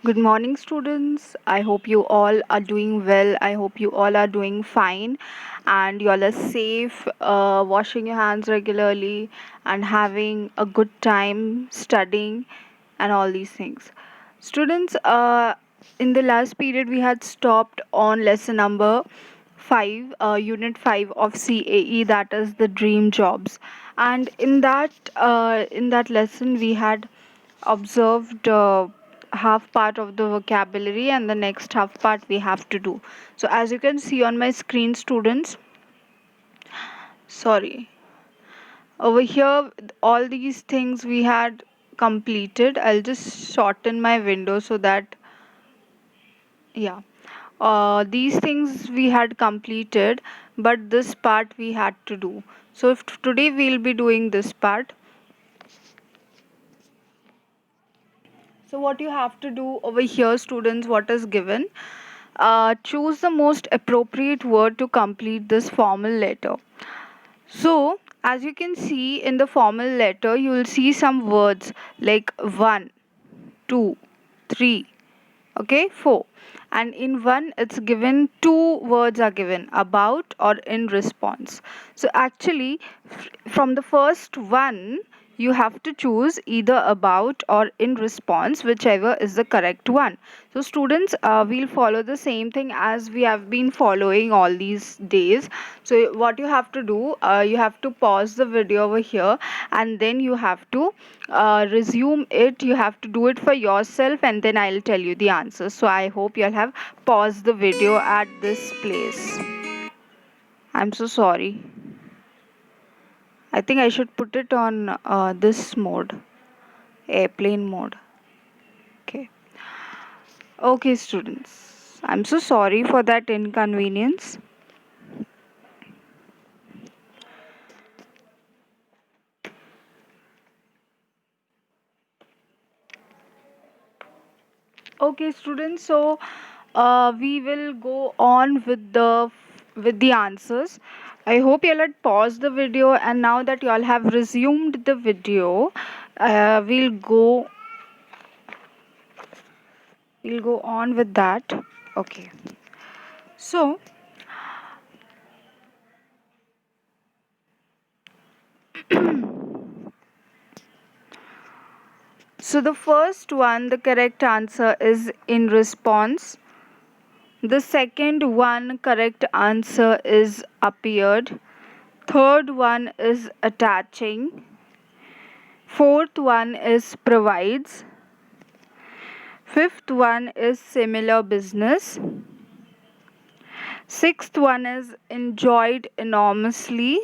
Good morning, students. I hope you all are doing well. I hope you all are doing fine and you all are safe, washing your hands regularly, and having a good time studying and all these things. Students, in the last period, we had stopped on lesson number 5, unit 5 of CAE, that is the dream jobs. And in that lesson, we had observed half part of the vocabulary and the next half part we have to do. So as you can see on my screen, students, sorry, over here all these things we had completed. I'll just shorten my window so that, yeah, these things we had completed, but this part we had to do. So if today we'll be doing this part. So what you have to do over here, students, what is given? Choose the most appropriate word to complete this formal letter. So, as you can see in the formal letter, you will see some words like one, two, three, okay, four. And in one, it's given two words are given about or in response. So, actually, from the first one, you have to choose either about or in response, whichever is the correct one. So students, we'll follow the same thing as we have been following all these days. So what you have to do, you have to pause the video over here and then you have to resume it. You have to do it for yourself and then I'll tell you the answers. So I hope you'll have paused the video at this place. I'm so sorry. I think I should put it on this mode, airplane mode. Okay. Okay, students. I'm so sorry for that inconvenience. Okay, students. So we will go on with the answers. I hope you'll had paused the video, and now that you all have resumed the video, we'll go on with that. Okay. So so the first one, the correct answer is in response. The second one correct answer is appeared. Third one is attaching. Fourth one is provides. Fifth one is similar business. Sixth one is enjoyed enormously.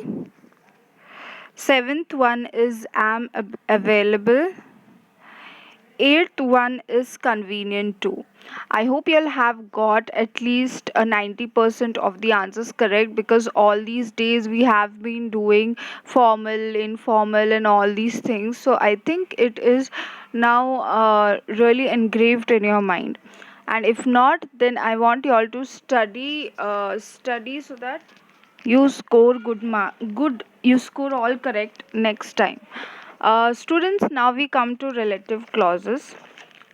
Seventh one is am available. Eighth one is convenient too. I hope you'll have got at least a 90% of the answers correct, because all these days we have been doing formal, informal, and all these things. So I think it is now really engraved in your mind. And if not, then I want you all to study so that you score good, you score all correct next time. Students, now we come to relative clauses.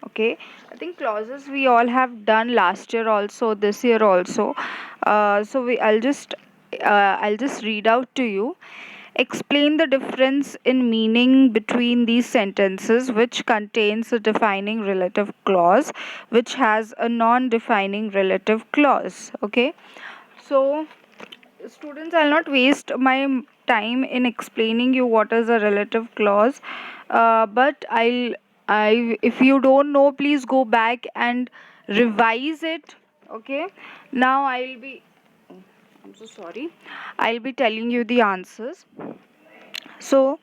Okay, I think clauses we all have done last year also, this year also. So I'll just read out to you. Explain the difference in meaning between these sentences, which contains a defining relative clause, which has a non-defining relative clause. Okay, so students, I'll not waste my time in explaining you what is a relative clause, but I if you don't know, please go back and revise it. Okay, now I'm so sorry, I'll be telling you the answers. So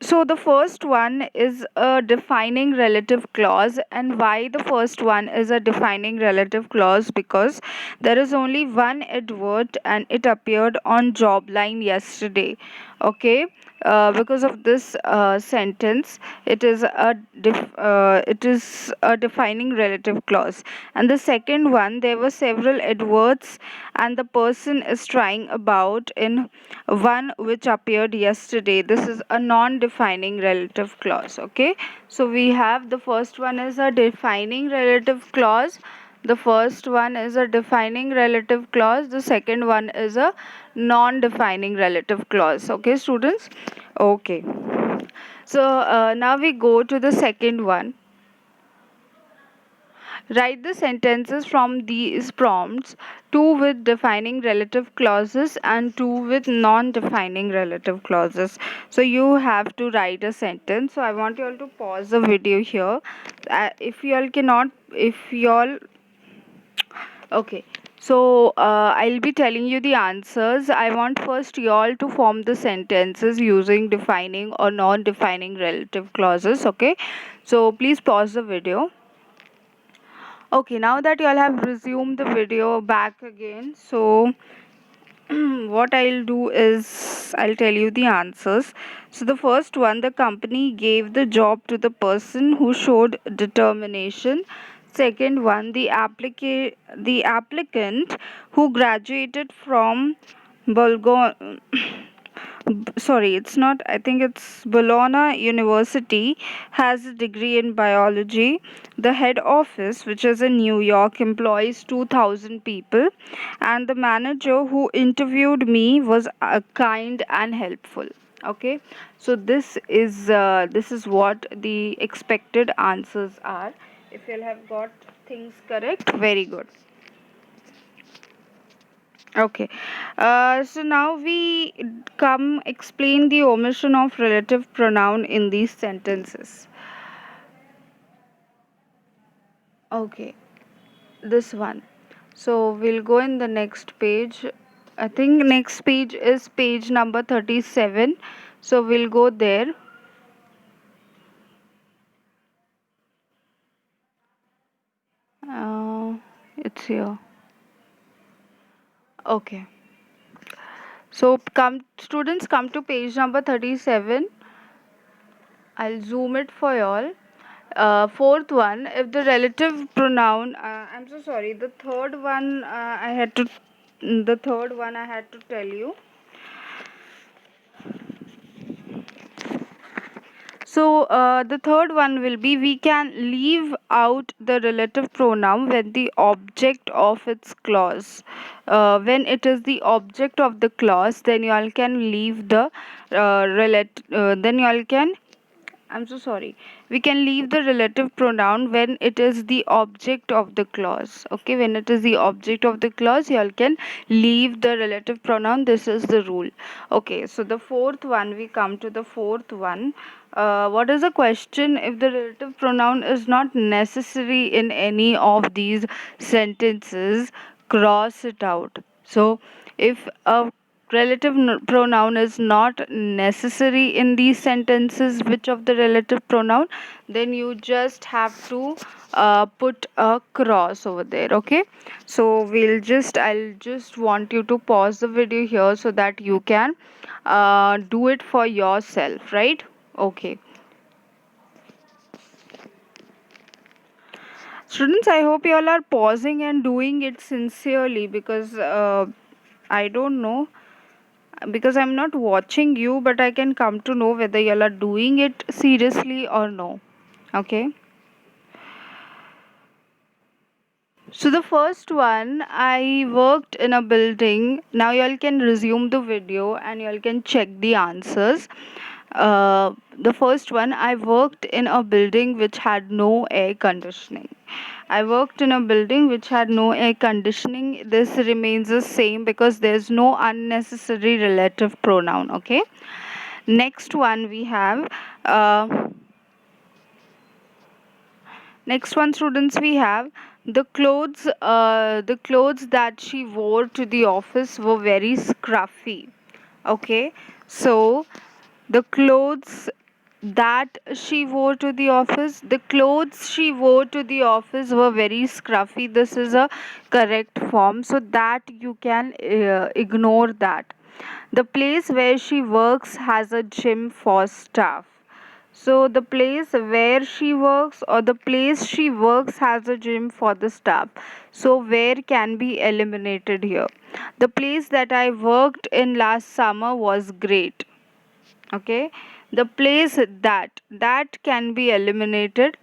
So the first one is a defining relative clause. And why the first one is a defining relative clause? Because there is only one advert and it appeared on job line yesterday. Okay, because of this sentence, it is a defining relative clause. And the second one, there were several adverts, and the person is trying about in one which appeared yesterday. This is a non-defining relative clause. Okay, so we have the first one is a defining relative clause. The first one is a defining relative clause. The second one is a non-defining relative clause. Okay, students? Okay. So now we go to the second one. Write the sentences from these prompts, two with defining relative clauses and two with non-defining relative clauses. So you have to write a sentence. So I want you all to pause the video here. If you all cannot, if you all Okay, so I'll be telling you the answers. I want first y'all to form the sentences using defining or non-defining relative clauses. Okay, so please pause the video. Okay, now that y'all have resumed the video back again, so what I'll do is I'll tell you the answers. So the first one, the company gave the job to the person who showed determination. Second one, the applicant who graduated from Bulgo sorry, it's not, I think it's Bologna University, has a degree in biology. The head office, which is in New York, employs 2,000 people, and the manager who interviewed me was kind and helpful. Okay, so this is what the expected answers are. If you'll have got things correct, very good. Okay, so now we come explain the omission of relative pronoun in these sentences. Okay, this one. So we'll go in the next page. I think next page is page number 37. So we'll go there. It's here. Okay. So come students, come to page number 37. I'll zoom it for y'all. Fourth one, if the relative pronoun, I'm so sorry, the third one I had to tell you. So the third one will be we can leave out the relative pronoun when the object of its clause. When it is the object of the clause, then you all can leave the then you all can I'm so sorry. We can leave the relative pronoun when it is the object of the clause. Okay, when it is the object of the clause, you all can leave the relative pronoun. This is the rule. Okay, so the fourth one, we come to the fourth one. What is the question? If the relative pronoun is not necessary in any of these sentences, cross it out. So, if a pronoun is not necessary in these sentences, which of the relative pronoun, then you just have to put a cross over there. Okay, so I'll just want you to pause the video here so that you can do it for yourself, right? Okay, students, I hope you all are pausing and doing it sincerely, because I don't know, because I'm not watching you, but I can come to know whether y'all are doing it seriously or no. Okay. So the first one, I worked in a building. Now y'all can resume the video and y'all can check the answers. The first one, I worked in a building which had no air conditioning. I worked in a building which had no air conditioning. This remains the same because there's no unnecessary relative pronoun. Okay. Next one we have. Next one, students, we have the clothes that she wore to the office were very scruffy. Okay, so the clothes the clothes she wore to the office were very scruffy. This is a correct form, so that you can ignore that. The place where she works has a gym for staff. So the place where she works or the place she works has a gym for the staff. So where can be eliminated here? The place that I worked in last summer was great. Okay. The place that can be eliminated.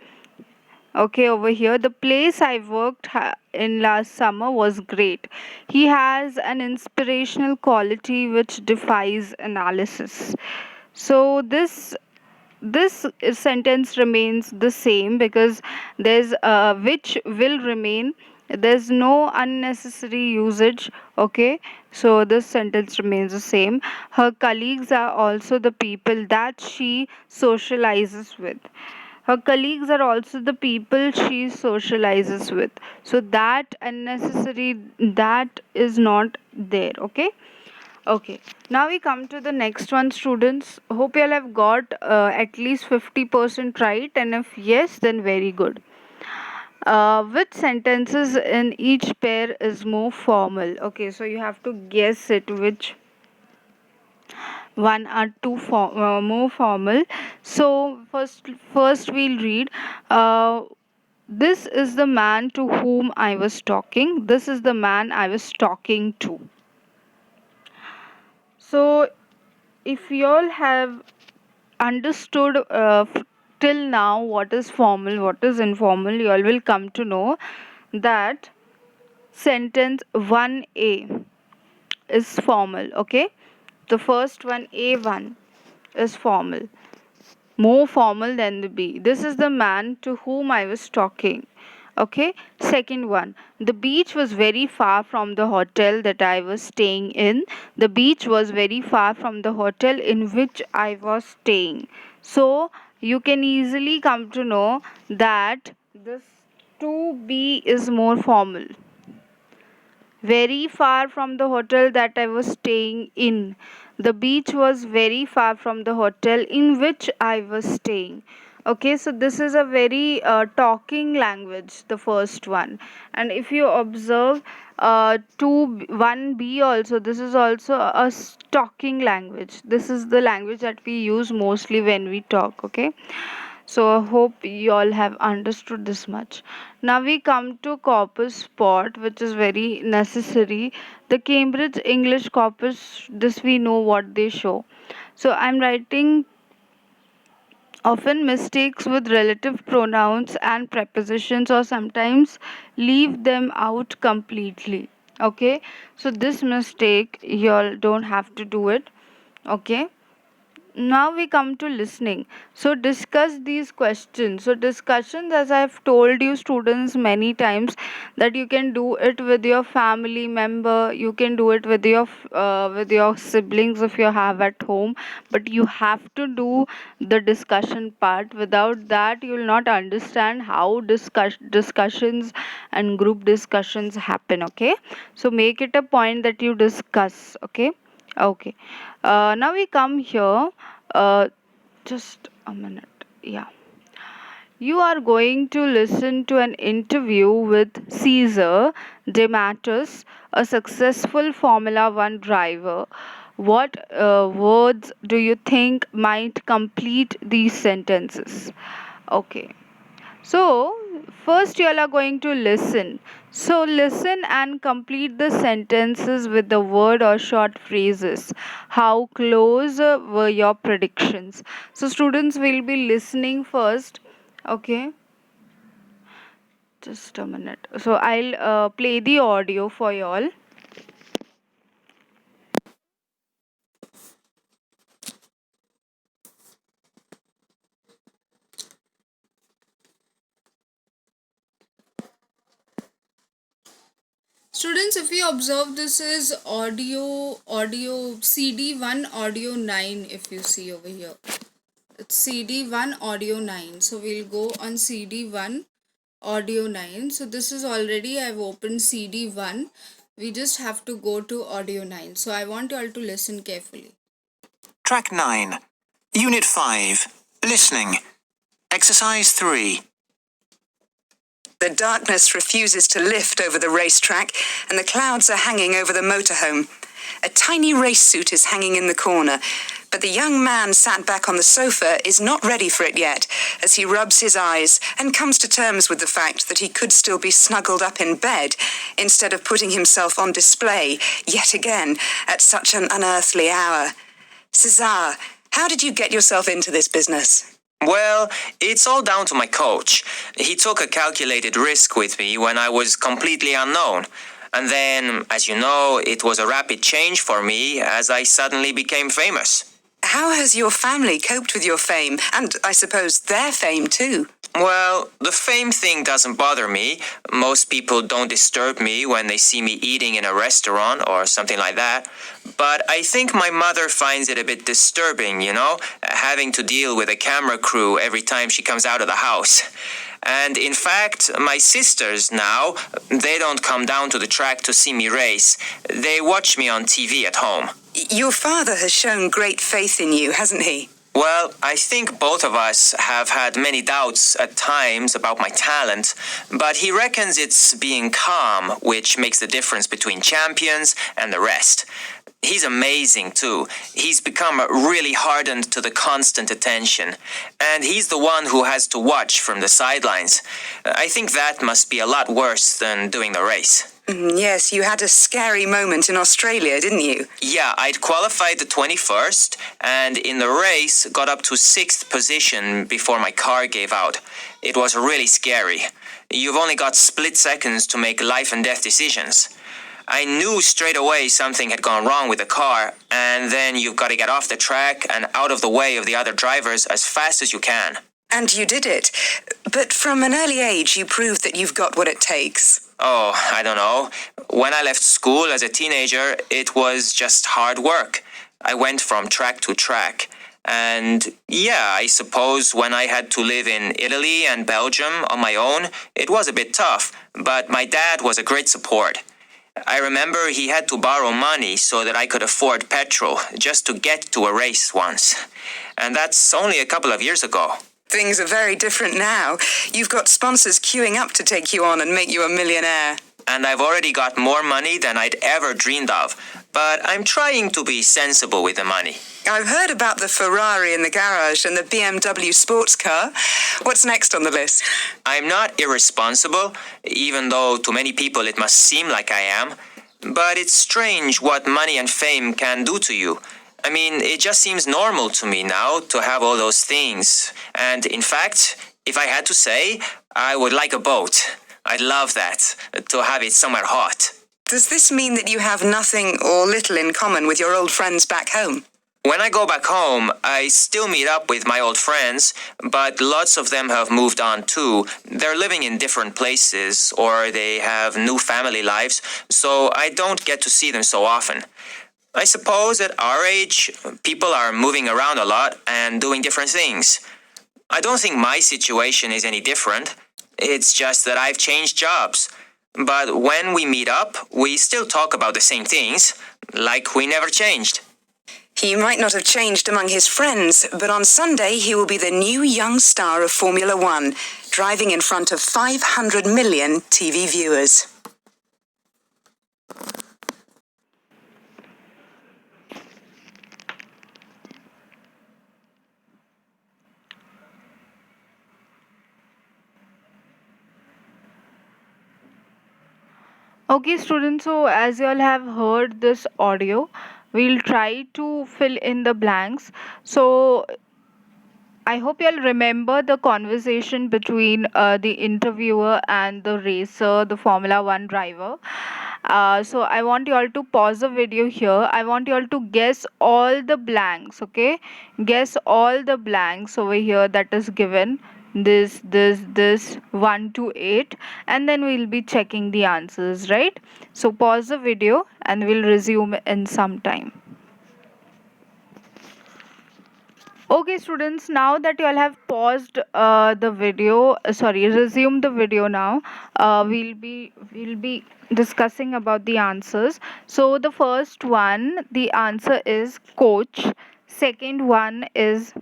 Okay, over here, the place I worked in last summer was great. He has an inspirational quality which defies analysis. So this sentence remains the same because there's which will remain. There's no unnecessary usage. Okay, so this sentence remains the same. Her colleagues are also the people that she socializes with. Her colleagues are also the people she socializes with. So that unnecessary, that is not there. Okay. Okay, now we come to the next one, students. Hope you all have got at least 50% right, and if yes, then very good. Which sentences in each pair is more formal? Okay, so you have to guess it which one are more formal. So first we'll read. Uh, this is the man to whom I was talking. This is the man I was talking to. So if you all have understood till now what is formal, what is informal, you all will come to know that sentence 1A is formal. Okay, the first one, A1, is formal, more formal than the B. This is the man to whom I was talking. Okay, second one, the beach was very far from the hotel that I was staying in. The beach was very far from the hotel in which I was staying. So you can easily come to know that this 2B is more formal. Very far from the hotel that I was staying in. The beach was very far from the hotel in which I was staying. Okay, so this is a very talking language, the first one. And if you observe 1B also, this is also a talking language. This is the language that we use mostly when we talk. Okay, so I hope you all have understood this much. Now we come to corpus spot, which is very necessary. The Cambridge English corpus, this we know what they show. So I'm writing often mistakes with relative pronouns and prepositions, or sometimes leave them out completely. Okay, so this mistake you all don't have to do it. Okay, now we come to listening. So discuss these questions. So discussions, as I've told you students many times, that you can do it with your family member, you can do it with your siblings if you have at home, but you have to do the discussion part. Without that you will not understand how discussions and group discussions happen. Okay, so make it a point that you discuss. Okay. Okay. Now we come here. Uh, just a minute. Yeah. You are going to listen to an interview with Caesar Dematus, a successful Formula One driver. What words do you think might complete these sentences? Okay. So, first you all are going to listen. So, listen and complete the sentences with the word or short phrases. How close were your predictions? So, students will be listening first. Okay, just a minute. So, I'll play the audio for you all. Students, if you observe, this is audio CD1 audio 9. If you see over here, it's CD1 audio 9. So we'll go on CD1 audio 9. So this is already, I've opened CD1. We just have to go to audio 9. So I want you all to listen carefully. Track 9, Unit 5, Listening. Exercise 3. The darkness refuses to lift over the racetrack, and the clouds are hanging over the motorhome. A tiny race suit is hanging in the corner, but the young man sat back on the sofa is not ready for it yet, as he rubs his eyes and comes to terms with the fact that he could still be snuggled up in bed instead of putting himself on display yet again at such an unearthly hour. Cesar, how did you get yourself into this business? Well, it's all down to my coach. He took a calculated risk with me when I was completely unknown. And then, as you know, it was a rapid change for me as I suddenly became famous. How has your family coped with your fame, and I suppose their fame too? Well, the fame thing doesn't bother me. Most people don't disturb me when they see me eating in a restaurant or something like that. But I think my mother finds it a bit disturbing, having to deal with a camera crew every time she comes out of the house. And in fact, my sisters now, they don't come down to the track to see me race. They watch me on TV at home. Your father has shown great faith in you, hasn't he? Well, I think both of us have had many doubts at times about my talent, but he reckons it's being calm which makes the difference between champions and the rest. He's amazing too. He's become really hardened to the constant attention, and he's the one who has to watch from the sidelines. I think that must be a lot worse than doing the race. Yes, you had a scary moment in Australia, didn't you? Yeah, I'd qualified the 21st, and in the race got up to 6th position before my car gave out. It was really scary. You've only got split seconds to make life and death decisions. I knew straight away something had gone wrong with the car, and then you've got to get off the track and out of the way of the other drivers as fast as you can. And you did it. But from an early age, you proved that you've got what it takes. Oh, I don't know. When I left school as a teenager, it was just hard work. I went from track to track. And yeah, I suppose when I had to live in Italy and Belgium on my own, it was a bit tough. But my dad was a great support. I remember he had to borrow money so that I could afford petrol just to get to a race once. And that's only a couple of years ago. Things are very different now. You've got sponsors queuing up to take you on and make you a millionaire. And I've already got more money than I'd ever dreamed of. But I'm trying to be sensible with the money. I've heard about the Ferrari in the garage and the BMW sports car. What's next on the list? I'm not irresponsible, even though to many people it must seem like I am. But it's strange what money and fame can do to you. I mean, it just seems normal to me now to have all those things. And in fact, if I had to say, I would like a boat. I'd love that, to have it somewhere hot. Does this mean that you have nothing or little in common with your old friends back home? When I go back home, I still meet up with my old friends, but lots of them have moved on too. They're living in different places, or they have new family lives, so I don't get to see them so often. I suppose at our age, people are moving around a lot and doing different things. I don't think my situation is any different. It's just that I've changed jobs. But when we meet up, we still talk about the same things, like we never changed. He might not have changed among his friends, but on Sunday he will be the new young star of Formula One, driving in front of 500 million TV viewers. Okay, students, so as you all have heard this audio, we'll try to fill in the blanks. So I hope you'll remember the conversation between the interviewer and the racer, the Formula One driver. So I want you all to pause the video here. I want you all to guess all the blanks, okay? Guess all the blanks over here that is given. This 1 to 8, and then we'll be checking the answers, right? So pause the video and we'll resume in some time. Okay, students, now that you all have paused the video, resumed the video now, we'll be discussing about the answers. So the first one, the answer is coach. Second one is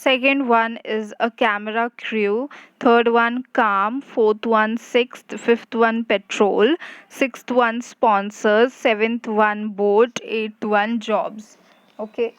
Second one is a camera crew. Third one calm. Fourth one sixth. Fifth one petrol. Sixth one sponsors. Seventh one boat. Eighth one jobs. Okay,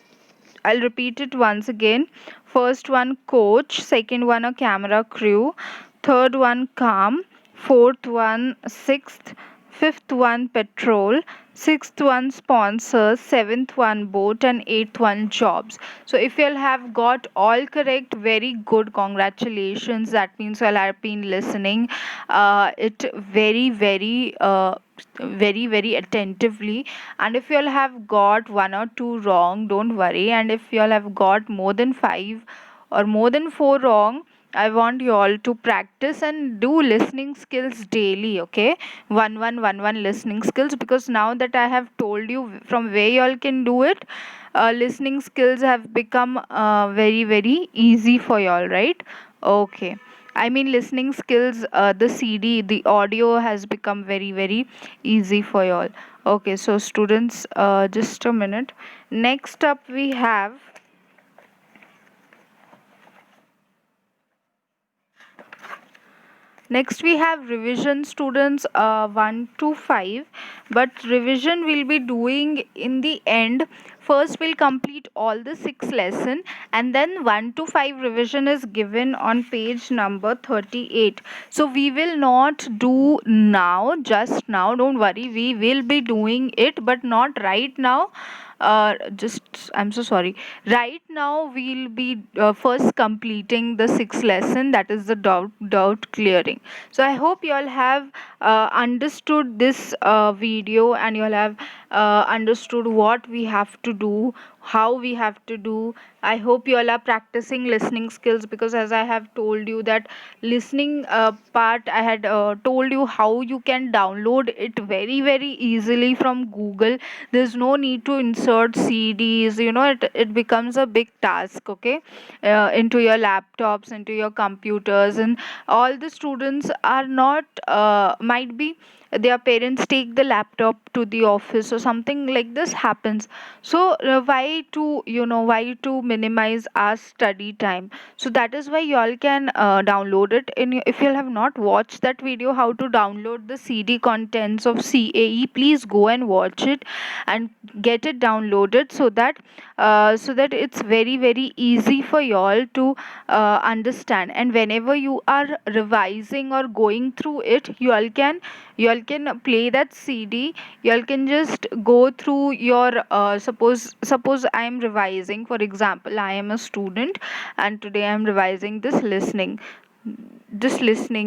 I'll repeat it once again. First one coach, second one a camera crew, third one calm, fourth one sixth, fifth one petrol, sixth one sponsors, seventh one boat, and eighth one jobs. So if you'll have got all correct, very good, congratulations. That means you'll have been listening it very attentively. And if you all have got one or two wrong, don't worry. And if you all have got more than five or more than four wrong, I want you all to practice and do listening skills daily. Okay, one listening skills, because now that I have told you from where you all can do it, listening skills have become very easy for you all, right? Okay, I mean, listening skills, the CD, the audio has become very easy for you all. Okay, so students, just a minute. Next up, we have next we have revision, students, 1 to 5, but revision will be doing in the end. First we'll complete all the 6 lesson, and then 1 to 5 revision is given on page number 38. So we will not do now, just now, don't worry, we will be doing it, but not right now. Just, I'm so sorry, right now we'll be first completing the 6 lesson, that is the doubt clearing. So I hope you all have understood this video, and you all have understood what we have to do, how we have to do. I hope you all are practicing listening skills, because as I have told you that listening part, I had told you how you can download it very easily from Google. There's no need to insert CDs, it becomes a big task. Okay, into your laptops, into your computers, and all the students are not, might be their parents take the laptop to the office or something like this happens. So why to minimize our study time? So that is why y'all can download it if you have not watched that video how to download the CD contents of CAE, please go and watch it and get it downloaded, so that it's very easy for y'all to understand. And whenever you are revising or going through it, you all can play that CD. You all can just go through your suppose I am revising, for example, I am a student and today I am revising this listening,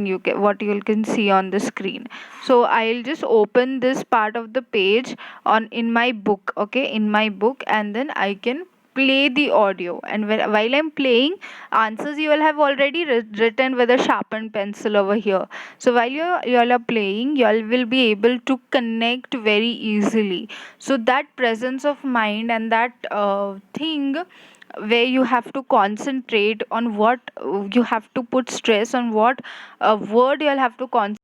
you can, what you can see on the screen. So I'll just open this part of the page on in my book, okay, in my book, and then I can play the audio. And while I'm playing, answers you all have already written with a sharpened pencil over here. So while you all are playing, you all will be able to connect very easily. So that presence of mind and that thing where you have to concentrate on what you have to put stress on, what word you'll have to concentrate